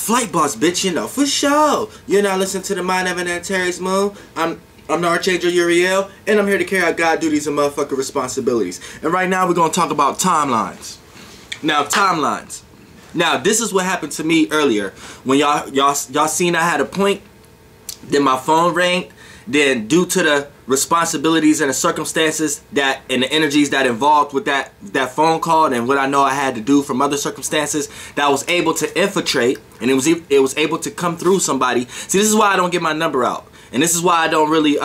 Flight boss, bitch, you know, for sure. You're not listening to the Mind of an Antares Moon. I'm the Archangel Uriel, and I'm here to carry out God duties and motherfucking responsibilities. And right now we're gonna talk about timelines. Now, timelines. Now, this is what happened to me earlier. When y'all seen I had a point, then my phone rang, then due to the responsibilities and the circumstances that and the energies that involved with that phone call and what I know I had to do from other circumstances, that I was able to infiltrate, and it was able to come through somebody. See, this is why I don't get my number out, and this is why I don't really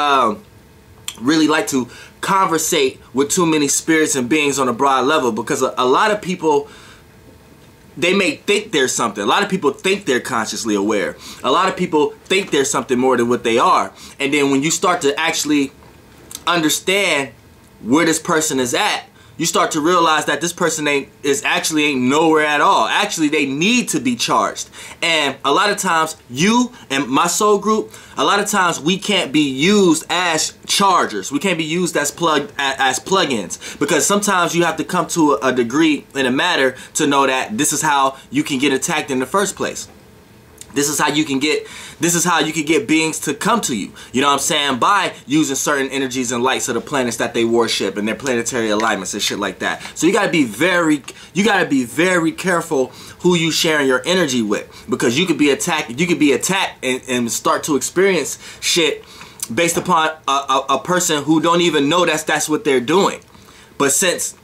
like to conversate with too many spirits and beings on a broad level, because a lot of people, they may think there's something. A lot of people think they're consciously aware. A lot of people think there's something more than what they are. And then when you start to actually understand where this person is at, you start to realize that this person ain't nowhere at all. Actually, they need to be charged. And a lot of times, you and my soul group, a lot of times we can't be used as chargers. We can't be used as plug-ins, because sometimes you have to come to a degree in a matter to know that this is how you can get attacked in the first place. This is how you can get beings to come to you. You know what I'm saying? By using certain energies and lights of the planets that they worship and their planetary alignments and shit like that. So you gotta be very careful who you sharing your energy with, because you could be attacked. You could be attacked and start to experience shit based upon a person who don't even know that's what they're doing. But since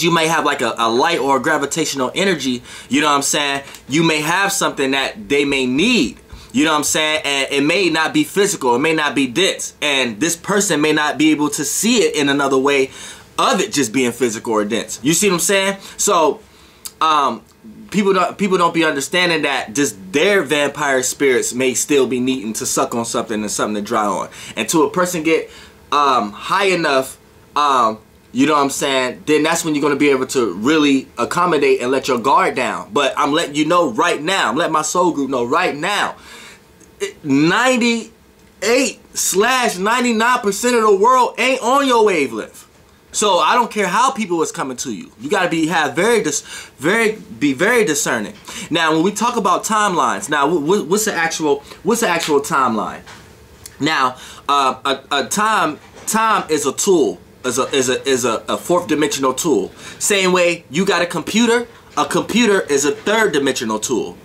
you may have like a light or a gravitational energy, you know what I'm saying, you may have something that they may need, you know what I'm saying, and it may not be physical, it may not be dense, and this person may not be able to see it in another way of it just being physical or dense. You see what I'm saying? So people don't be understanding that just their vampire spirits may still be needing to suck on something and something to dry on. Until a person get high enough, you know what I'm saying, then that's when you're going to be able to really accommodate and let your guard down. But I'm letting you know right now, I'm letting my soul group know right now, 98/99% of the world ain't on your wavelength. So I don't care how people is coming to you. You got to be very discerning. Now, when we talk about timelines, now what's the actual timeline? Now, time is a tool. Is a fourth dimensional tool. Same way you got a computer is a third dimensional tool.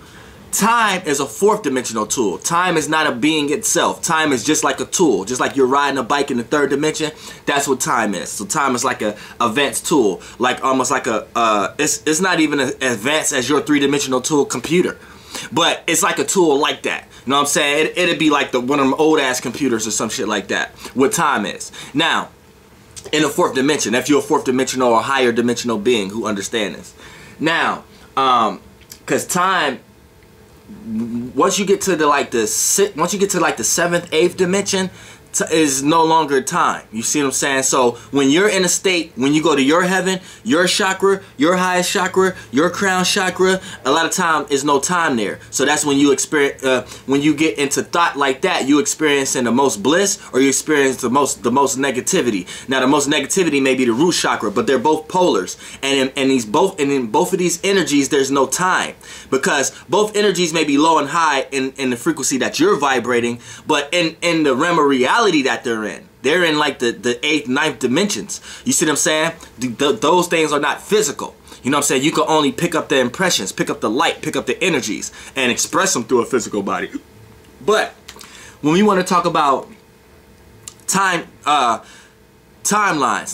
Time is a fourth dimensional tool. Time is not a being itself. Time is just like a tool. Just like you're riding a bike in the third dimension, that's what time is. So time is like a advanced tool, like almost like it's not even as advanced as your three-dimensional tool computer, but it's like a tool like that. You know what I'm saying? It'd be like one of them old ass computers or some shit like that. What time is now. In a fourth dimension, if you're a fourth dimensional or higher dimensional being who understand this. Now, because time, once you get to the seventh, eighth dimension, is no longer time. You see what I'm saying? So when you're in a state, when you go to your heaven, your chakra, your highest chakra, your crown chakra, a lot of time is no time there. So that's when you experience, when you get into thought like that, you experiencing the most bliss, or you experience the most negativity. Now the most negativity may be the root chakra, but they're both polars, and in both of these energies there's no time, because both energies may be low and high in the frequency that you're vibrating, but in the realm of reality that they're in like the 8th, 9th dimensions. You see what I'm saying? Those things are not physical. You know what I'm saying? You can only pick up the impressions, pick up the light, pick up the energies, and express them through a physical body. But when we want to talk about timelines,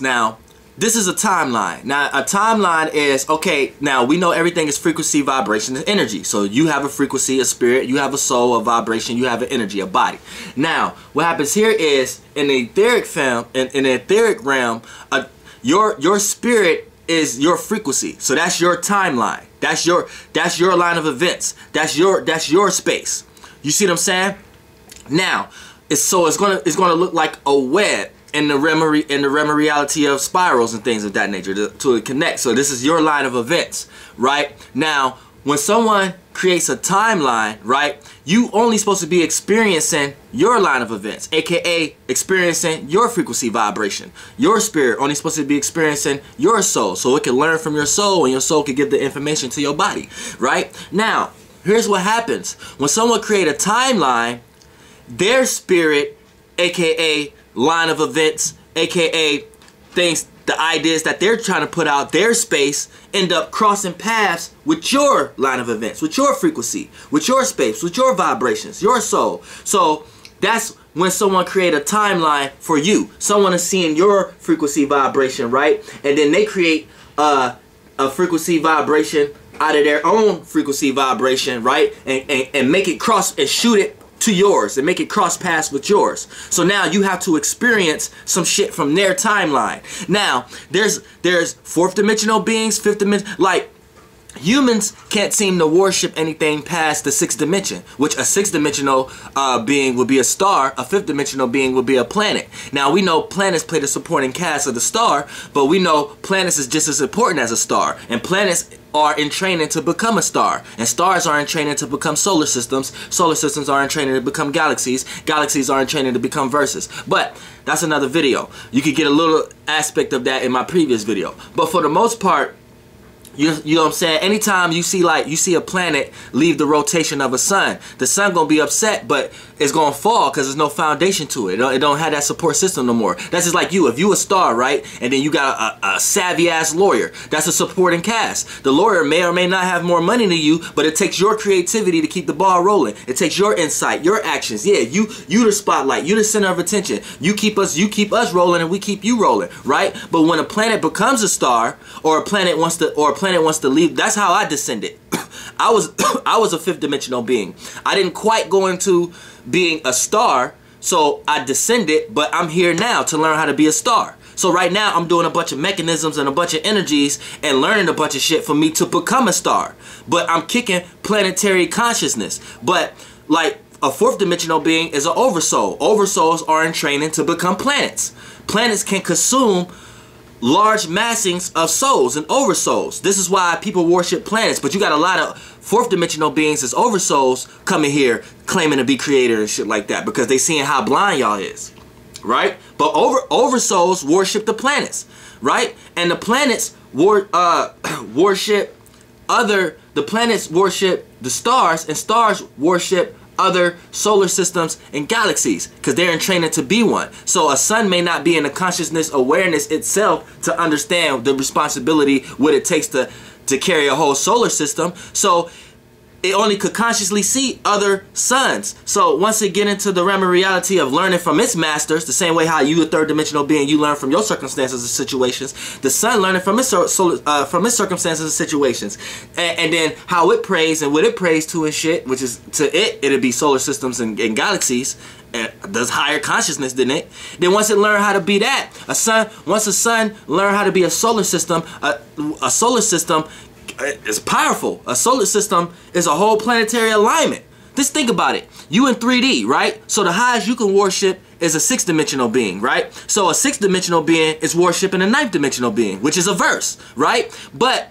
now this is a timeline. Now a timeline is, okay, now we know everything is frequency, vibration, and energy. So you have a frequency, a spirit, you have a soul, a vibration, you have an energy, a body. Now what happens here is, in the etheric film, in the etheric realm, your spirit is your frequency. So that's your timeline. That's your line of events. That's your space. You see what I'm saying? Now it's gonna look like a web in the realm of reality of spirals and things of that nature to connect. So this is your line of events, right? Now, when someone creates a timeline, right, you only supposed to be experiencing your line of events, aka experiencing your frequency vibration. Your spirit only supposed to be experiencing your soul, so it can learn from your soul, and your soul can give the information to your body, right? Now, here's what happens. When someone create a timeline, their spirit, aka line of events, aka things, the ideas that they're trying to put out, their space, end up crossing paths with your line of events, with your frequency, with your space, with your vibrations, your soul. So that's when someone create a timeline for you. Someone is seeing your frequency vibration, right? And then they create a frequency vibration out of their own frequency vibration, right? And make it cross and shoot it to yours and make it cross paths with yours. So now you have to experience some shit from their timeline. Now there's fourth dimensional beings, fifth dimension, like humans can't seem to worship anything past the sixth dimension, which a sixth dimensional being would be a star, a fifth dimensional being would be a planet. Now we know planets play the supporting cast of the star, but we know planets is just as important as a star, and planets are in training to become a star, and stars are in training to become solar systems. Solar systems are in training to become galaxies. Galaxies are in training to become verses. But that's another video. You could get a little aspect of that in my previous video. But for the most part, you know what I'm saying? Anytime you see a planet leave the rotation of a sun, the sun gonna be upset, but it's gonna fall because there's no foundation to it. It don't have that support system no more. That's just like you. If you a star, right, and then you got a savvy ass lawyer, that's a supporting cast. The lawyer may or may not have more money than you, but it takes your creativity to keep the ball rolling. It takes your insight, your actions. Yeah, you the spotlight, you the center of attention. You keep us rolling, and we keep you rolling, right? But when a planet becomes a star, or a planet wants to leave, that's how I descended. I was a fifth dimensional being. I didn't quite go into being a star, so I descended, but I'm here now to learn how to be a star. So right now I'm doing a bunch of mechanisms and a bunch of energies and learning a bunch of shit for me to become a star. But I'm kicking planetary consciousness. But like a fourth dimensional being is an oversoul. Oversouls are in training to become planets. Planets can consume large massings of souls and oversouls. This is why people worship planets. But you got a lot of fourth dimensional beings as oversouls coming here claiming to be creator and shit like that, because they seeing how blind y'all is, right? But oversouls worship the planets, right? And the planets worship the planets worship the stars, and stars worship other solar systems and galaxies, because they're in training to be one. So a sun may not be in the consciousness awareness itself to understand the responsibility, what it takes to carry a whole solar system. So it only could consciously see other suns. So once it get into the realm of reality of learning from its masters, the same way how you a third dimensional being, you learn from your circumstances and situations, the sun learning from its circumstances and situations, and then how it prays and what it prays to and shit, which is to it'll be solar systems and galaxies, and does higher consciousness than it. Then once it learn how to be that, once a sun learn how to be a solar system, a solar system is powerful. A solar system is a whole planetary alignment. Just think about it. You in 3D, right? So the highest you can worship is a sixth dimensional being, right? So a sixth dimensional being is worshiping a ninth dimensional being, which is a verse, right? But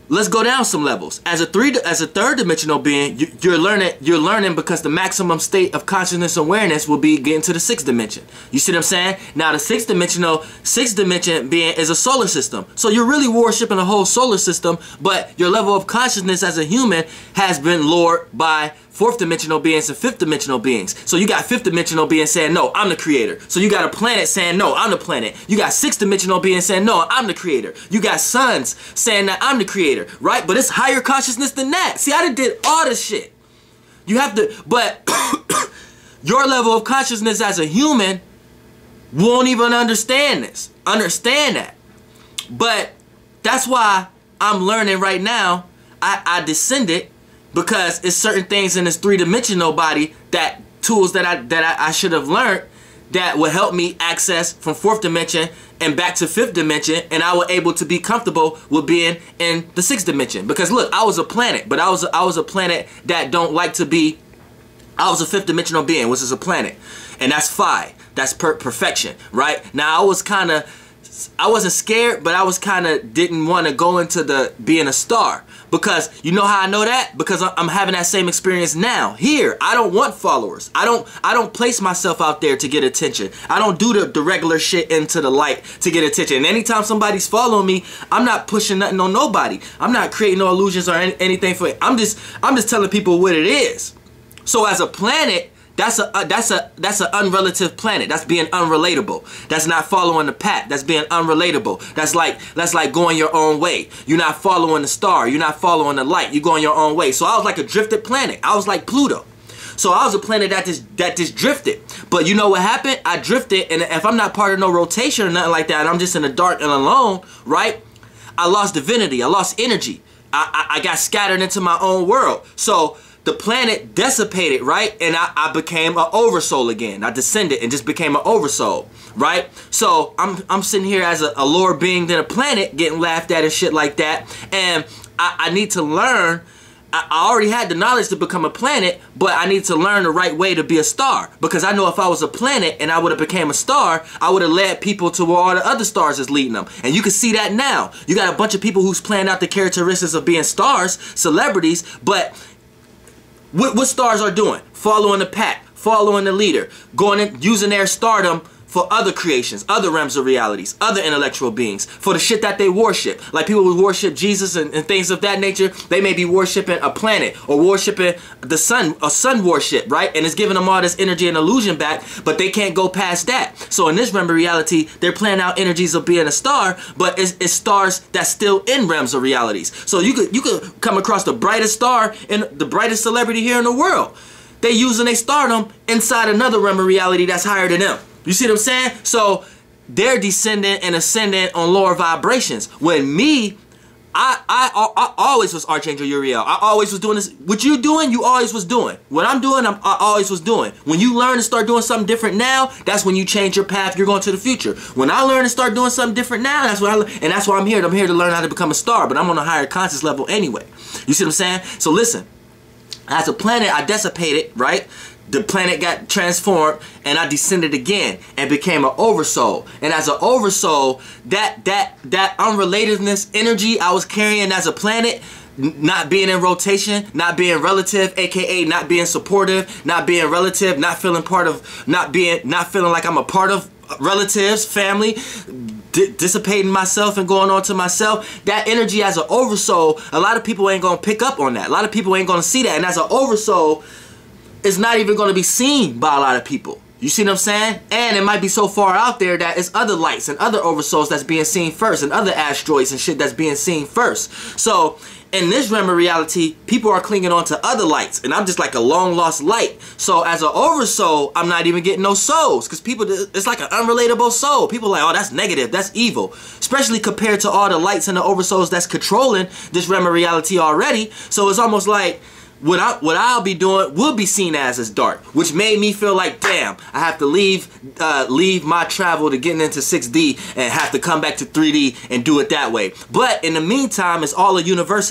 let's go down some levels. As a third dimensional being, you're learning because the maximum state of consciousness awareness will be getting to the sixth dimension. You see what I'm saying? Now the sixth dimension being is a solar system. So you're really worshiping a whole solar system, but your level of consciousness as a human has been lowered by fourth dimensional beings and fifth dimensional beings. So you got fifth dimensional beings saying, no, I'm the creator. So you got a planet saying, no, I'm the planet. You got sixth dimensional beings saying, no, I'm the creator. You got suns saying that I'm the creator, right? But it's higher consciousness than that. See, I did all this shit. You have to, but your level of consciousness as a human won't even understand that. But that's why I'm learning right now. I descended, because it's certain things in this three-dimensional body, that tools that I should have learned, that would help me access from fourth dimension and back to fifth dimension, and I was able to be comfortable with being in the sixth dimension. Because look, I was a planet, but I was a planet that don't like to be. I was a fifth dimensional being, which is a planet, and that's phi. That's perfection, right? Now I wasn't scared, but I was kind of didn't want to go into the being a star. Because you know how I know that? Because I'm having that same experience now. Here, I don't want followers. I don't place myself out there to get attention. I don't do the regular shit into the light to get attention. And anytime somebody's following me, I'm not pushing nothing on nobody. I'm not creating no illusions or anything for it. I'm just telling people what it is. So as a planet, that's an unrelative planet. That's being unrelatable. That's not following the path. That's being unrelatable. That's like going your own way. You're not following the star. You're not following the light. You're going your own way. So I was like a drifted planet. I was like Pluto. So I was a planet that just drifted. But you know what happened? I drifted, and if I'm not part of no rotation or nothing like that, and I'm just in the dark and alone, right? I lost divinity. I lost energy. I got scattered into my own world. So the planet dissipated, right? And I became an oversoul again. I descended and just became an oversoul, right? So I'm sitting here as a lower being than a planet, getting laughed at and shit like that. And I need to learn. I already had the knowledge to become a planet, but I need to learn the right way to be a star. Because I know if I was a planet and I would have became a star, I would have led people to where all the other stars is leading them. And you can see that now. You got a bunch of people who's playing out the characteristics of being stars, celebrities, but what stars are doing? Following the pack, following the leader, going and using their stardom for other creations, other realms of realities, other intellectual beings, for the shit that they worship. Like people who worship Jesus and things of that nature, they may be worshiping a planet or worshiping the sun, a sun worship, right? And it's giving them all this energy and illusion back, but they can't go past that. So in this realm of reality, they're playing out energies of being a star, but it's stars that's still in realms of realities. So you could come across the brightest star and the brightest celebrity here in the world. They using their stardom inside another realm of reality that's higher than them. You see what I'm saying? So they're descending and ascending on lower vibrations. When me, I always was Archangel Uriel. I always was doing this. What you doing, you always was doing. What I'm doing, I always was doing. When you learn to start doing something different now, that's when you change your path. You're going to the future. When I learn to start doing something different now, that's what and that's why I'm here. I'm here to learn how to become a star. But I'm on a higher conscious level anyway. You see what I'm saying? So listen, as a planet, I dissipated, right? The planet got transformed and I descended again and became an oversoul. And as an oversoul, that unrelatedness energy I was carrying as a planet, not being in rotation, not being relative, aka not being supportive, not being relative, not feeling part of, not feeling like I'm a part of relatives, family, dissipating myself and going on to myself. That energy as an oversoul, a lot of people ain't gonna pick up on that. A lot of people ain't gonna see that. And as an oversoul, it's not even going to be seen by a lot of people. You see what I'm saying? And it might be so far out there that it's other lights and other oversouls that's being seen first, and other asteroids and shit that's being seen first. So in this realm of reality, people are clinging on to other lights, and I'm just like a long lost light. So as an oversoul, I'm not even getting no souls, because people, it's like an unrelatable soul. People are like, oh, that's negative, that's evil, especially compared to all the lights and the oversouls that's controlling this realm of reality already. So it's almost like what I'll be doing will be seen as dark, which made me feel like, damn, I have to leave my travel to getting into 6D and have to come back to 3D and do it that way. But in the meantime, it's all a universe.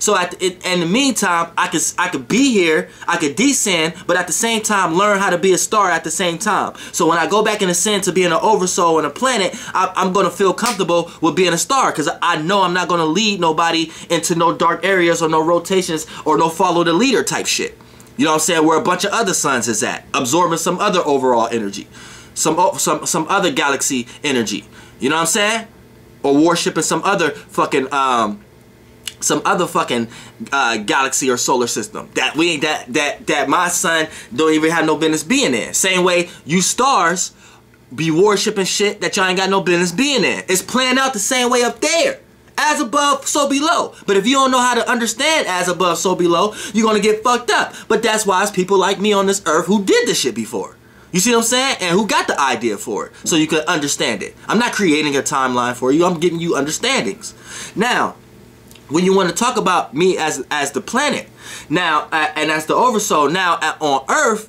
So in the meantime, I could be here, I could descend, but at the same time learn how to be a star at the same time. So when I go back and ascend to being an oversoul on a planet, I'm gonna feel comfortable with being a star, because I know I'm not gonna lead nobody into no dark areas or no rotations or no follow the leader type shit. You know what I'm saying? Where a bunch of other suns is at, absorbing some other overall energy, some other galaxy energy. You know what I'm saying? Or worshiping some other fucking galaxy or solar system that we ain't that my sun don't even have no business being in. Same way you stars be worshiping shit that y'all ain't got no business being in. It's playing out the same way up there. As above, so below. But if you don't know how to understand as above, so below, you're gonna get fucked up. But that's why it's people like me on this earth who did this shit before. You see what I'm saying? And who got the idea for it, so you can understand it. I'm not creating a timeline for you. I'm giving you understandings. Now, when you want to talk about me as the planet, now and as the oversoul, now on Earth,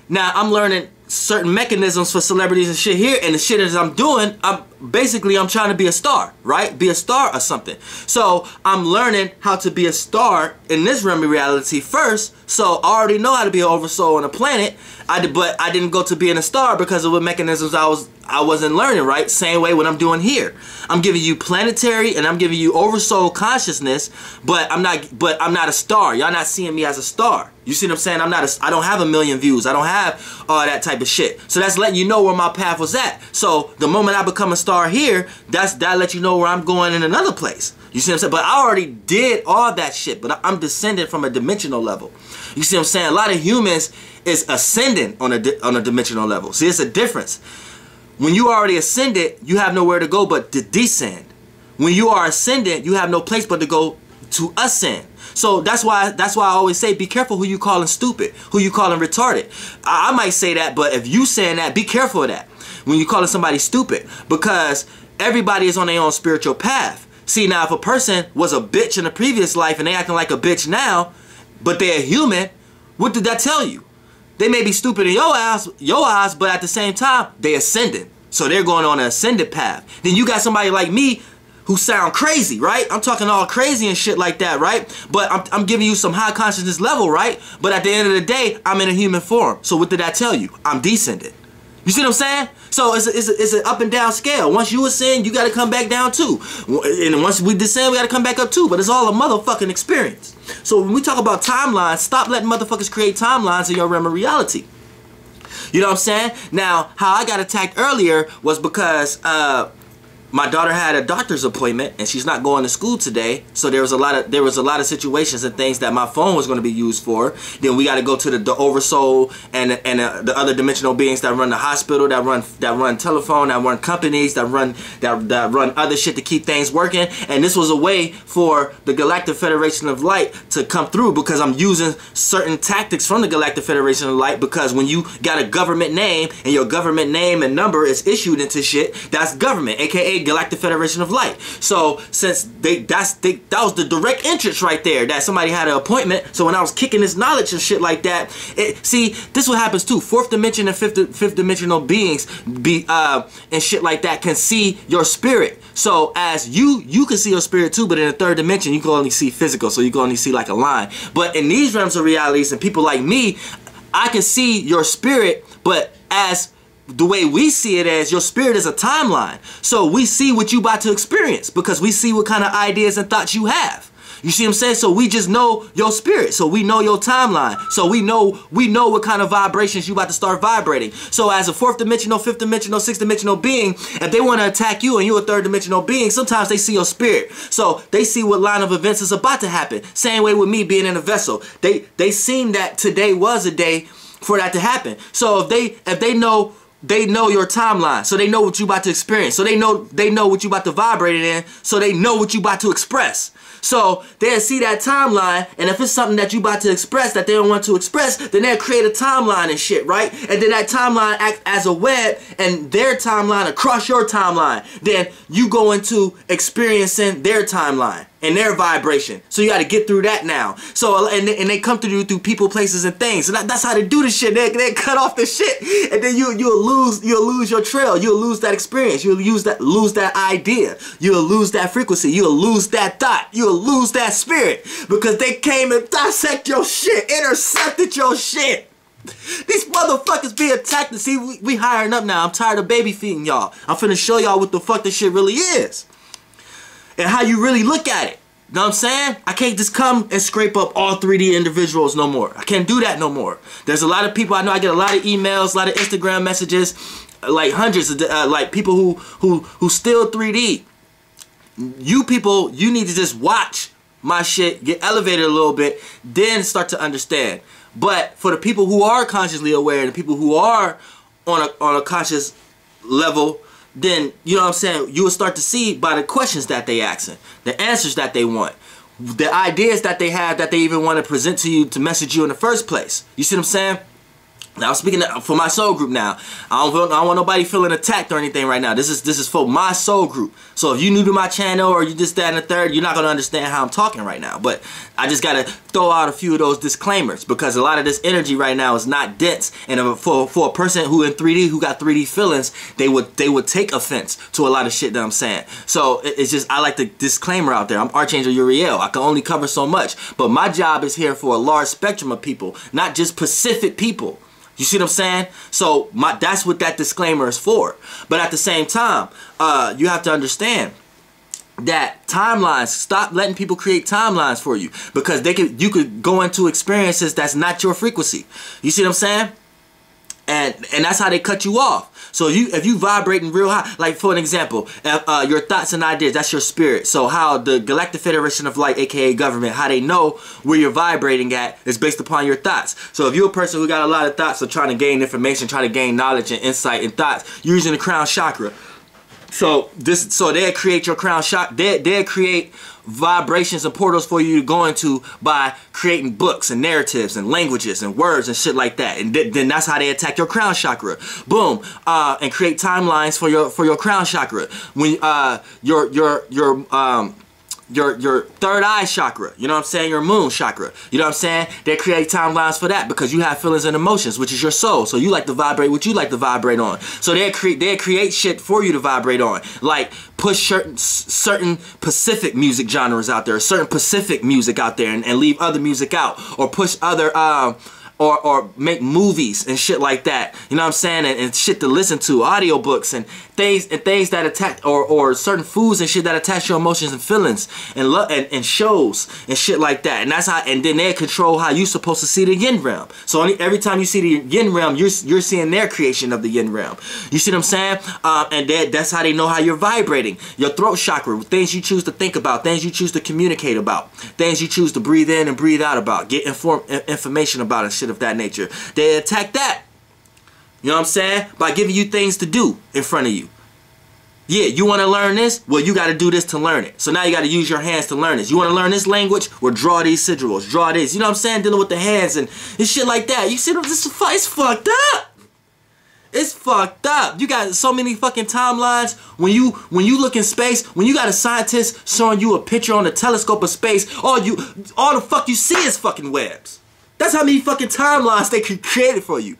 now I'm learning certain mechanisms for celebrities and shit here, and the shit that I'm doing, I'm trying to be a star, right? Be a star or something. So I'm learning how to be a star in this realm of reality first. So I already know how to be an oversoul on a planet. But I didn't go to being a star because of what mechanisms I wasn't learning, right? Same way what I'm doing here. I'm giving you planetary and I'm giving you oversoul consciousness, but I'm not a star. Y'all not seeing me as a star. You see what I'm saying? I don't have 1 million views. I don't have all that type of shit. So that's letting you know where my path was at. So the moment I become a star here, that lets you know where I'm going in another place. You see what I'm saying? But I already did all that shit, but I'm descending from a dimensional level. You see what I'm saying? A lot of humans is ascending on a dimensional level. See, it's a difference. When you already ascended, you have nowhere to go but to descend. When you are ascended, you have no place but to go to ascend. So that's why I always say, be careful who you calling stupid, who you calling retarded. I might say that, but if you saying that, be careful of that when you calling somebody stupid, because everybody is on their own spiritual path. See, now if a person was a bitch in a previous life and they acting like a bitch now, but they're human, what did that tell you? They may be stupid in your eyes, but at the same time, they ascending. So they're going on an ascended path. Then you got somebody like me who sound crazy, right? I'm talking all crazy and shit like that, right? But I'm giving you some high consciousness level, right? But at the end of the day, I'm in a human form. So what did that tell you? I'm descended. You see what I'm saying? So it's an up and down scale. Once you ascend, you got to come back down too. And once we descend, we got to come back up too. But it's all a motherfucking experience. So when we talk about timelines, stop letting motherfuckers create timelines in your realm of reality. You know what I'm saying? Now, how I got attacked earlier was because my daughter had a doctor's appointment and she's not going to school today. So there was a lot of situations and things that my phone was going to be used for. Then we got to go to the Oversoul and the other dimensional beings that run the hospital, that run telephone, that run companies, that run other shit to keep things working. And this was a way for the Galactic Federation of Light to come through, because I'm using certain tactics from the Galactic Federation of Light. Because when you got a government name and your government name and number is issued into shit, that's government, aka Galactic Federation of Light. So since that was the direct entrance right there, that somebody had an appointment. So when I was kicking this knowledge and shit like that, see, this is what happens too. Fourth dimension and fifth dimensional beings and shit like that can see your spirit. So as you can see your spirit too, but in the third dimension you can only see physical, so you can only see like a line. But in these realms of realities and people like me, I can see your spirit, but as the way we see it, as your spirit is a timeline. So we see what you about to experience because we see what kind of ideas and thoughts you have. You see what I'm saying? So we just know your spirit. So we know your timeline. So we know what kind of vibrations you about to start vibrating. So as a fourth dimensional, fifth dimensional, sixth dimensional being, if they want to attack you and you're a third dimensional being, sometimes they see your spirit. So they see what line of events is about to happen. Same way with me being in a vessel. They seen that today was a day for that to happen. So if they know your timeline, so they know what you about to experience, so they know what you about to vibrate it in, so they know what you about to express. So they'll see that timeline, and if it's something that you about to express that they don't want to express, then they'll create a timeline and shit, right? And then that timeline acts as a web, and their timeline across your timeline. Then you go into experiencing their timeline and their vibration. So you got to get through that now. So and they come through you through people, places, and things. So that's how they do this shit. They cut off the shit, and then you'll lose your trail. You'll lose that experience. You'll lose that idea. You'll lose that frequency. You'll lose that thought. You'll lose that spirit, because they came and dissect your shit, intercepted your shit. These motherfuckers be attacked. See, we hiring up now. I'm tired of baby feeding y'all. I'm finna show y'all what the fuck this shit really is and how you really look at it. Know what I'm saying? I can't just come and scrape up all 3D individuals no more. I can't do that no more. There's a lot of people I know. I get a lot of emails, a lot of Instagram messages, like hundreds of like people who still 3D. You people, you need to just watch my shit, get elevated a little bit, then start to understand. But for the people who are consciously aware, the people who are on a conscious level, then, you know what I'm saying, you will start to see by the questions that they asking, the answers that they want, the ideas that they have that they even want to present to you to message you in the first place. You see what I'm saying? Now I'm speaking for my soul group now. I don't want nobody feeling attacked or anything right now. This is for my soul group. So if you're new to my channel or you just that and the third, you're not going to understand how I'm talking right now. But I just got to throw out a few of those disclaimers because a lot of this energy right now is not dense. And for a person who in 3D, who got 3D feelings, they would take offense to a lot of shit that I'm saying. So it's just, I like the disclaimer out there. I'm Archangel Uriel. I can only cover so much. But my job is here for a large spectrum of people, not just specific people. You see what I'm saying? So that's what that disclaimer is for. But at the same time, you have to understand that timelines, stop letting people create timelines for you, because you could go into experiences that's not your frequency. You see what I'm saying? And that's how they cut you off. So if you vibrating real high, like for an example, your thoughts and ideas, that's your spirit. So how the Galactic Federation of Light, aka government, how they know where you're vibrating at is based upon your thoughts. So if you're a person who got a lot of thoughts of trying to gain information, trying to gain knowledge and insight and thoughts, you're using the crown chakra. So they'll create your crown chakra. They'll create vibrations and portals for you to go into by creating books and narratives and languages and words and shit like that. And then that's how they attack your crown chakra. Boom. And create timelines for your crown chakra. When your third eye chakra, you know what I'm saying, your moon chakra, you know what I'm saying, they create timelines for that because you have feelings and emotions, which is your soul. So you like to vibrate what you like to vibrate on. So they create shit for you to vibrate on, like push certain Pacific music genres out there, certain Pacific music out there, and leave other music out, or push other or make movies and shit like that, you know what I'm saying, and shit to listen to, audiobooks and things that attack, or certain foods and shit that attach your emotions and feelings, and shows and shit like that. And that's how, and then they control how you supposed to see the yin realm. So every time you see the yin realm, you're seeing their creation of the yin realm. You see what I'm saying? And that's how they know how you're vibrating. Your throat chakra, things you choose to think about, things you choose to communicate about, things you choose to breathe in and breathe out about, get information about and shit of that nature. They attack that, you know what I'm saying, by giving you things to do in front of you. Yeah, you want to learn this? Well, you got to do this to learn it. So now you got to use your hands to learn this. You want to learn this language? Well, draw these sigils, draw this, you know what I'm saying, dealing with the hands and shit like that. You see, it's fucked up. It's fucked up. You got so many fucking timelines. When you look in space, when you got a scientist showing you a picture on a telescope of space, all the fuck you see is fucking webs. That's how many fucking timelines they created for you.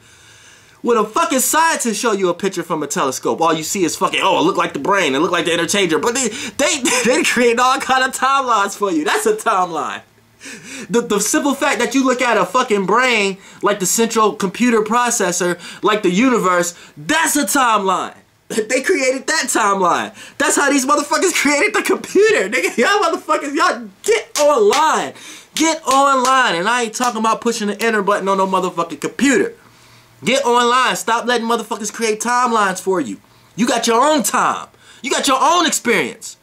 When a fucking scientist show you a picture from a telescope, all you see is fucking, oh, it look like the brain, it look like the interchanger. But they create all kind of timelines for you. That's a timeline. The simple fact that you look at a fucking brain like the central computer processor, like the universe, that's a timeline. They created that timeline. That's how these motherfuckers created the computer. Nigga, y'all motherfuckers, y'all get online. Get online. And I ain't talking about pushing the enter button on no motherfucking computer. Get online. Stop letting motherfuckers create timelines for you. You got your own time. You got your own experience.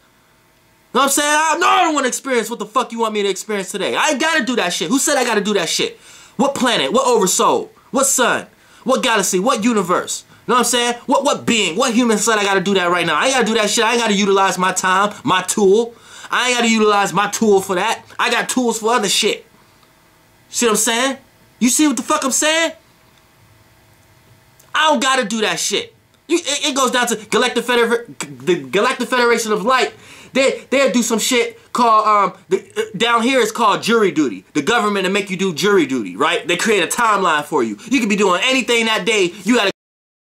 Know what I'm saying? I don't want to experience what the fuck you want me to experience today. I ain't gotta do that shit. Who said I gotta do that shit? What planet? What oversoul? What sun? What galaxy? What universe? Know what I'm saying? What being? What human said I gotta do that right now? I ain't gotta do that shit. I ain't gotta utilize my time, my tool. I ain't gotta utilize my tool for that. I got tools for other shit. See what I'm saying? You see what the fuck I'm saying? I don't gotta do that shit. It goes down to the Galactic Federation of Light. They'll do some shit called, down here it's called jury duty. The government will make you do jury duty, right? They create a timeline for you. You can be doing anything that day. You gotta